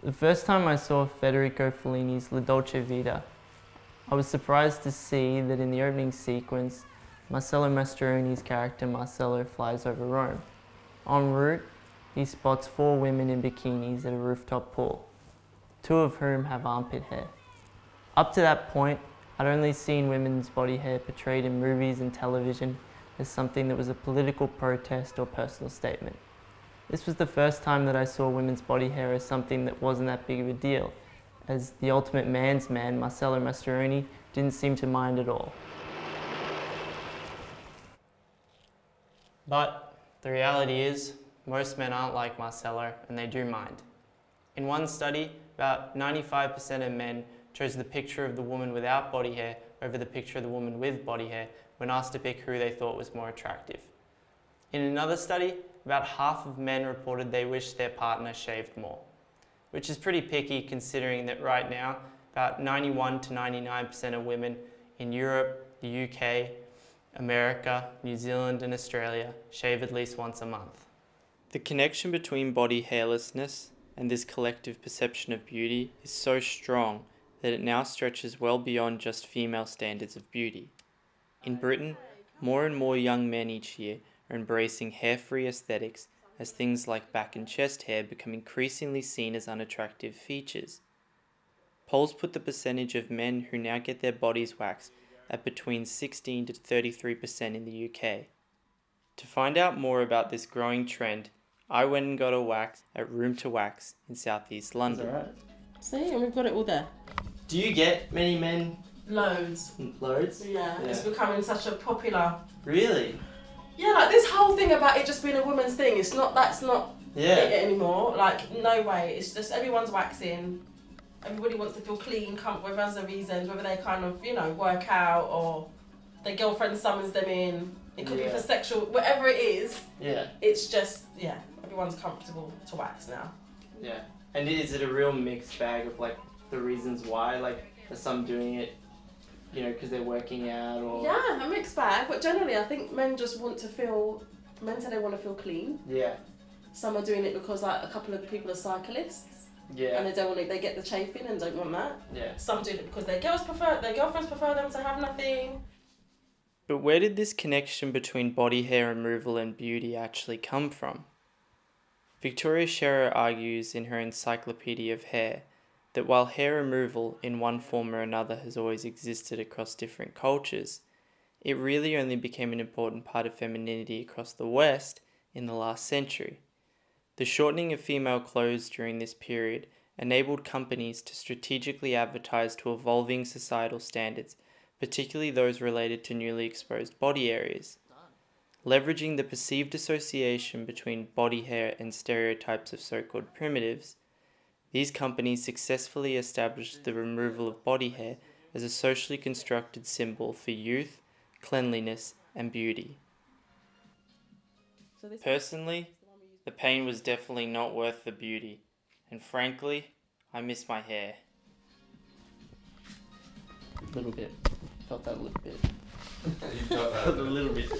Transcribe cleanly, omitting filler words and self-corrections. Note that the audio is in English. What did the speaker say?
The first time I saw Federico Fellini's La Dolce Vita, I was surprised to see that in the opening sequence, Marcello Mastroianni's character Marcello flies over Rome. En route, he spots 4 women in bikinis at a rooftop pool, 2 of whom have armpit hair. Up to that point, I'd only seen women's body hair portrayed in movies and television as something that was a political protest or personal statement. This was the first time that I saw women's body hair as something that wasn't that big of a deal, as the ultimate man's man, Marcello Mastroianni, didn't seem to mind at all. But the reality is, most men aren't like Marcello, and they do mind. In one study, about 95% of men chose the picture of the woman without body hair over the picture of the woman with body hair when asked to pick who they thought was more attractive. In another study, about half of men reported they wished their partner shaved more, which is pretty picky considering that right now, about 91 to 99% of women in Europe, the UK, America, New Zealand and Australia shave at least once a month. The connection between body hairlessness and this collective perception of beauty is so strong that it now stretches well beyond just female standards of beauty. In Britain, more and more young men each year are embracing hair-free aesthetics as things like back and chest hair become increasingly seen as unattractive features. Polls put the percentage of men who now get their bodies waxed at between 16 to 33% in the UK. To find out more about this growing trend, I went and got a wax at Room to Wax in southeast London. Right. See, and we've got it all there. Do you get many men? Loads. Loads? Yeah, it's becoming such a popular... Really? Yeah, like this whole thing about it just being a woman's thing, that's not Yeah. it anymore. Like, no way. It's just everyone's waxing. Everybody wants to feel clean, whether has their reasons, whether they kind of, work out or their girlfriend summons them in. It could be for sexual, whatever it is. Yeah. It's just, everyone's comfortable to wax now. Yeah. And is it a real mixed bag of like the reasons why? Like, are some doing it, because they're working out or... Yeah, a mixed bag, but generally I think men just want to feel, men say they want to feel clean. Yeah. Some are doing it because like a couple of people are cyclists. Yeah. And they don't want they get the chafing and don't want that. Yeah. Some do it because their girlfriends prefer them to have nothing. But where did this connection between body hair removal and beauty actually come from? Victoria Scherer argues in her Encyclopedia of Hair that while hair removal in one form or another has always existed across different cultures, it really only became an important part of femininity across the West in the last century. The shortening of female clothes during this period enabled companies to strategically advertise to evolving societal standards, particularly those related to newly exposed body areas. Leveraging the perceived association between body hair and stereotypes of so-called primitives, these companies successfully established the removal of body hair as a socially constructed symbol for youth, cleanliness, and beauty. Personally, the pain was definitely not worth the beauty, and frankly, I miss my hair. A little bit. Felt that a little bit. You felt that A little bit.